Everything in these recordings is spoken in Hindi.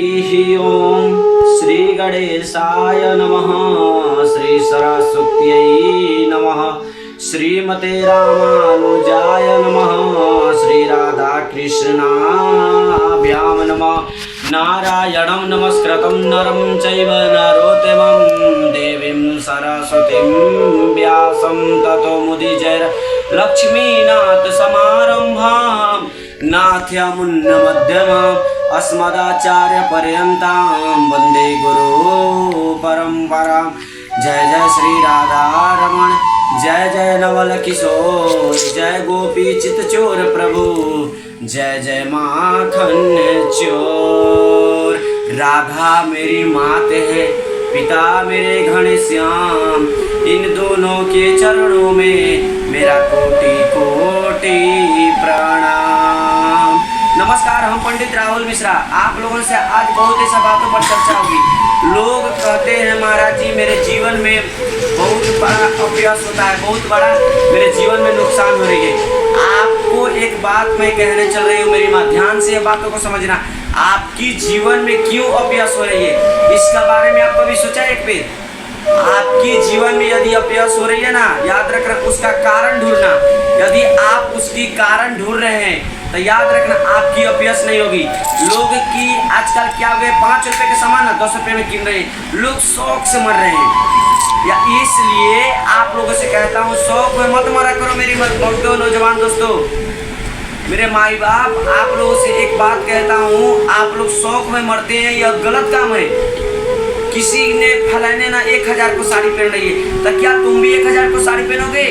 हरि ओम श्री गणेशाय नमः। श्री सरस्वत्यै नमः। श्रीमते रामानुजाय नमः। श्री राधा कृष्णाभ्यां नमः। नारायणं नमस्कृतं नरं चैव नरोत्तमं देवीं सरस्वतीं व्यासं ततो मुदिजैर् लक्ष्मीनाथ समारंभां नाथ्यमुन्नमध्यमाम् अस्मदाचार्यपर्यन्तां वन्दे गुरु परम्परां। जय जय श्री राधा रमण, जय जय नवल किशोर, जय गोपी चितचोर प्रभु, जय जय माखन चोर। राधा मेरी मात है, पिता मेरे घनश्याम, इन दोनों के चरणों में मेरा कोटि कोटि प्रणाम। नमस्कार, हम पंडित राहुल मिश्रा। आप लोगों से आज बहुत ऐसा बातों पर चर्चा होगी। लोग कहते हैं महाराज जी मेरे जीवन में बहुत बड़ा अपयश होता है, बहुत बड़ा मेरे जीवन में नुकसान हो रही है। आपको एक बात मैं कहने चल रही हूँ, मेरी माँ, ध्यान से ये बातों को समझना। आपकी जीवन में क्यों अपयश हो रही है, इसका बारे में आप कभी सोचा एक बार? आपकी जीवन में यदि अपयश हो रही है ना, याद रखना उसका कारण ढूंढना। यदि आप उसकी कारण ढूंढ रहे हैं तो याद रखना आपकी अपयश नहीं होगी। लोग की आजकल क्या हुए, 5 रुपए के सामान ना 10 रुपए में किन रहे हैं, लोग शौक से मर रहे हैं। या इसलिए आप लोगों से कहता हूँ शौक में मत मरा करो मेरी मत नौजवान दोस्तों, मेरे माई बाप। आप लोगों से एक बात कहता हूँ, आप लोग शौक में मरते हैं, यह गलत काम है। किसी ने फलाने ना 1000 को साड़ी पहन रही है, तो क्या तुम भी 1000 को साड़ी पहनोगे?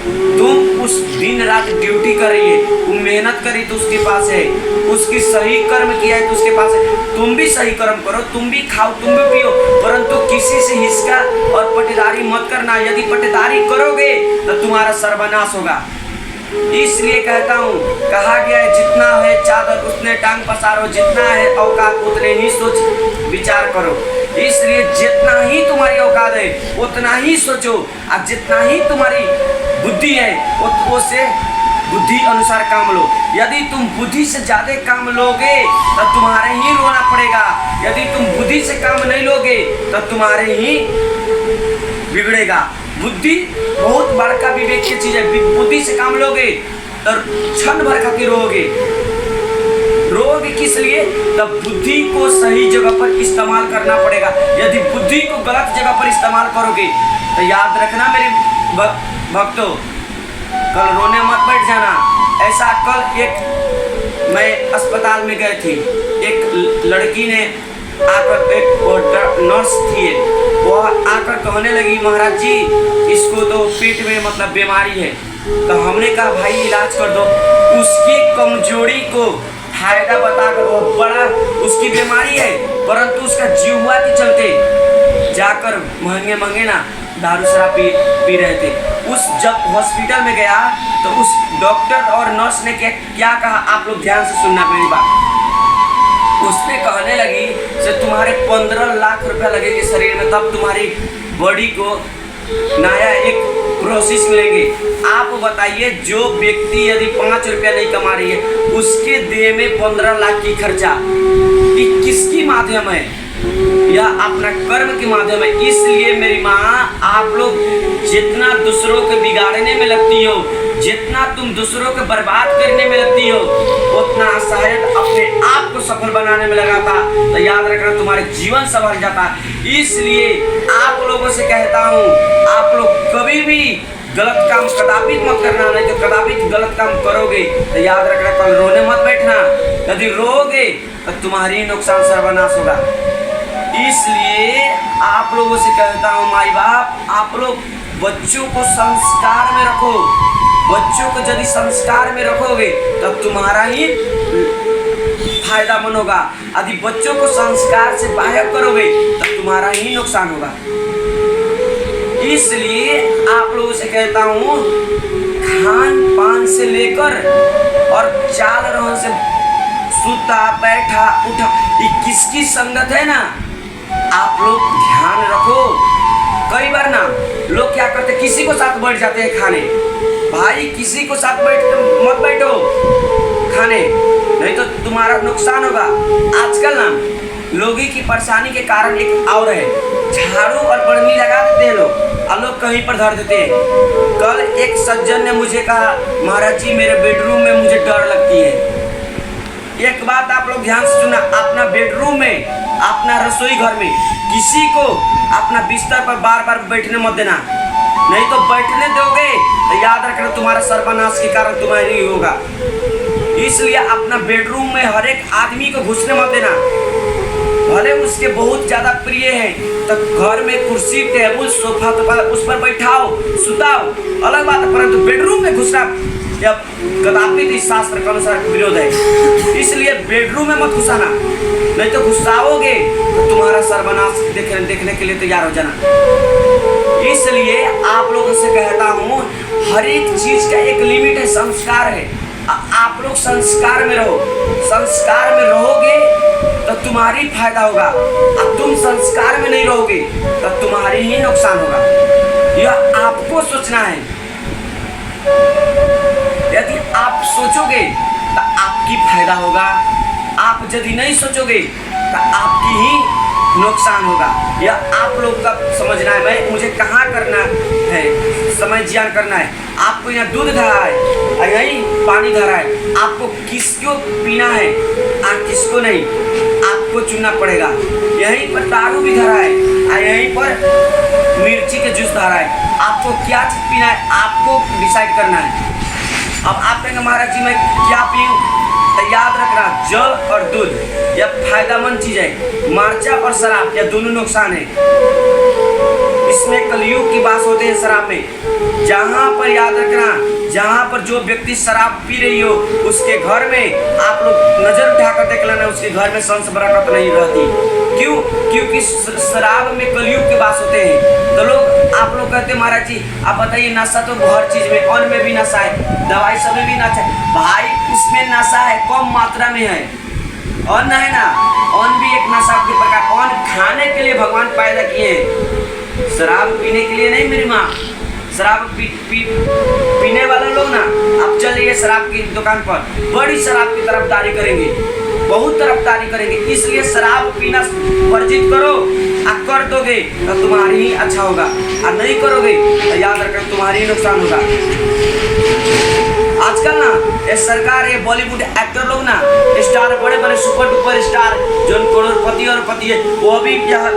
तुम उस दिन रात ड्यूटी कर रही है, तुम मेहनत करी तो उसके पास है, उसकी सही कर्म किया है तो उसके पास है। तुम भी सही कर्म करो, तुम भी खाओ, तुम भी पियो, परंतु किसी से हिस्सा और पटेदारी मत करना। यदि पटेदारी करोगे तो तुम्हारा सर्वनाश होगा। इसलिए कहता हूँ, कहा गया है जितना है चादर उतने टांग पसारो, जितना है औकात उतने ही सोच विचार करो। इसलिए जितना ही तुम्हारी औकात है उतना ही सोचो, और जितना ही तुम्हारी बुद्धि है उससे बुद्धि अनुसार काम लो। यदि तुम बुद्धि से ज्यादा काम लोगे तो तुम्हारे ही रोना पड़ेगा। यदि तुम बुद्धि से काम नहीं लोगे तो तुम्हारे ही बिगड़ेगा। बुद्धि बहुत बड़का विवेक की चीज है। बुद्धि से काम लोगे तो क्षण भर खातिर रोग किस लिए? तब बुद्धि को सही जगह पर इस्तेमाल करना पड़ेगा। यदि बुद्धि को गलत जगह पर इस्तेमाल करोगे तो याद रखना मेरे भक्तों, कल रोने मत बैठ जाना। ऐसा कल एक मैं अस्पताल में गए थे, एक लड़की ने आकर, एक नर्स थी, वह आकर कहने लगी महाराज जी इसको तो पेट में मतलब बीमारी है। तो हमने कहा भाई इलाज कर दो। उसकी कमजोरी को फायदा बताकर, वो बड़ा उसकी बीमारी है परंतु उसका जीवा के चलते जाकर महंगे ना दारू शराब पी रहे थे। उस जब हॉस्पिटल में गया तो उस डॉक्टर और नर्स ने क्या कहा, आप लोग ध्यान से सुनना मेरी बात। उसने कहने लगी कि तुम्हारे 15 लाख रुपया लगेंगे शरीर में, तब तुम्हारी बॉडी को नया एक प्रोसेस मिलेंगे। आप बताइए, जो व्यक्ति यदि 5 रुपया नहीं कमा रही है उसके देह में 15 लाख की खर्चा, ये किसकी माध्यम है? या अपना कर्म के माध्यम है। इसलिए मेरी माँ, आप लोग जितना दूसरों को बिगाड़ने में लगती हो, जितना तुम दूसरों को बर्बाद करने में लगती हो, उतना शायद अपने आप को सफल बनाने में लगाता तो याद रखना तुम्हारे जीवन संभल जाता। इसलिए आप लोगों से कहता हूँ, आप लोग कभी भी गलत काम कदापि मत करना, नहीं तो कदापि गलत काम करोगे तो याद रखना कल रोने मत बैठना। यदि रोगे तो तुम्हारी नुकसान सर्वनाश होगा। इसलिए आप लोगों से कहता हूँ माई बाप, आप लोग बच्चों को संस्कार में रखो। बच्चों को यदि संस्कार में रखोगे तब तुम्हारा ही फायदा मन होगा। यदि बच्चों को संस्कार से बाहर करोगे तब तुम्हारा ही नुकसान होगा। इसलिए आप लोगों से कहता हूँ, खान पान से लेकर और चाल रहन से, सुता बैठा उठा, ये किसकी संगत है ना, आप लोग ध्यान रखो। कई बार ना लोग क्या करते, किसी को साथ बैठ जाते हैं खाने। भाई किसी को साथ मत बैठो खाने, नहीं तो तुम्हारा नुकसान होगा। आजकल ना लोगों की परेशानी के कारण एक और है, झाड़ू और बढ़नी लगा देते हैं लोग और लोग कहीं पर धर देते हैं। कल एक सज्जन ने मुझे कहा, महाराज जी मेरे बेडरूम में मुझे डर लगती है। एक बात आप लोग ध्यान से सुना, अपना बेडरूम में, अपना रसोई घर में किसी को अपना बिस्तर पर बार बार बैठने मत देना, नहीं तो बैठने दोगे तो याद रखना तुम्हारा सर्वनाश के कारण तुम्हारा ही होगा। इसलिए अपना बेडरूम में हर एक आदमी को घुसने मत देना, भले उसके बहुत ज्यादा प्रिय है तो घर में कुर्सी टेबल सोफा तो उस पर बैठाओ सुताओ अलग बात है, परंतु बेडरूम में घुसना जब कदापि शास्त्र के अनुसार विरोध है। इसलिए बेडरूम में मत घुसाना, नहीं तो घुसाओगे तो तुम्हारा सर्वनाश देखने के लिए तैयार हो जाना। इसलिए आप लोगों से कहता हूँ, हर एक चीज का एक लिमिट है, संस्कार है। आप लोग संस्कार में रहो, संस्कार में रहोगे तो तुम्हारी फायदा होगा, अब तुम संस्कार में नहीं रहोगे तो तुम्हारी ही नुकसान होगा। यह आपको सोचना है। यदि आप सोचोगे तो आपकी फायदा होगा, आप यदि नहीं सोचोगे तो आपकी ही नुकसान होगा। यह आप लोग का समझना है। भाई मुझे कहाँ करना है, समझ ज्ञान करना है। आपको यहाँ दूध धरा है, यहीं पानी धरा है, आपको किसको पीना है और किसको नहीं आपको चुनना पड़ेगा। यहीं पर दारू भी धरा है और यहीं पर मिर्ची के जूस धरा है, आपको क्या चीज पीना है आपको डिसाइड करना है। अब आप कहेंगे महाराज जी मैं क्या पीऊँ, तो याद रखना जल और दूध यह फायदेमंद चीज है, मार्चा और शराब यह दोनों नुकसान है। इसमें कलयुग की बात होती है शराब में। जहाँ पर याद रखना, जहाँ पर जो व्यक्ति शराब पी रही हो उसके घर में आप लोग नजर उठाकर देख लेना, उसके घर में संस बरकत नहीं रहती। क्यों? क्योंकि शराब में कलयुग के बात होते हैं। तो लोग आप लोग कहते हैं महाराज जी आप बताइए नशा तो हर चीज में, अन्न में भी नशा है, दवाई सब में भी नशा है। भाई इसमें नशा है, कम मात्रा में है। अन्न है ना, अन्न भी एक नशा के प्रकार, अन्न खाने के लिए भगवान पैदा किए हैं, शराब पीने के लिए नहीं। मेरी माँ शराब पीने वाले लोग ना आप चलिए शराब की दुकान पर, बड़ी शराब की तरफदारी करेंगे, बहुत तरफदारी करेंगे। इसलिए शराब पीना वर्जित करो, और कर दोगे तो तुम्हारी ही अच्छा होगा, और नहीं करोगे तो याद रखना तुम्हारी ही नुकसान होगा। आजकल ना ये सरकार, ये बॉलीवुड एक्टर लोग ना, स्टार बड़े बड़े सुपर डुपर स्टार जो करोड़पति और पति है, वो भी यह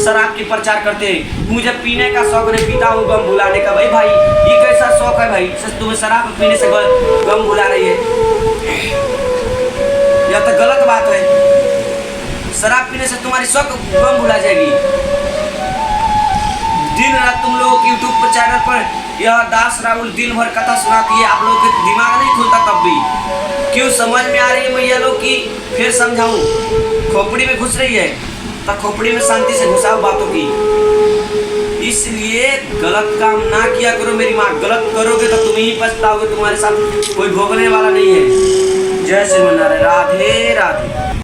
शराब की प्रचार करते हैं। मुझे पीने का शौक नहीं, पीता हूँ गम भुलाने का। भाई ये कैसा शौक है भाई, तुम्हें शराब पीने से गम भुला रही है, यह तो गलत बात है। शराब पीने से तुम्हारी शौक गम भुला जाएगी। दिन रात तुम लोगों के यूट्यूब पर चैनल पर यह दास राहुल दिन भर कथा सुनाती है, आप लोगों के दिमाग नहीं खुलता तब भी। क्यों समझ में आ रही है मैया लोग की? फिर समझाऊं, खोपड़ी में घुस रही है तो खोपड़ी में शांति से घुसाओ बातों की। इसलिए गलत काम ना किया करो मेरी माँ, गलत करोगे तो तुम ही पछताओगे, तुम्हारे साथ कोई भोगने वाला नहीं है। जय श्री नारायण, राधे राधे।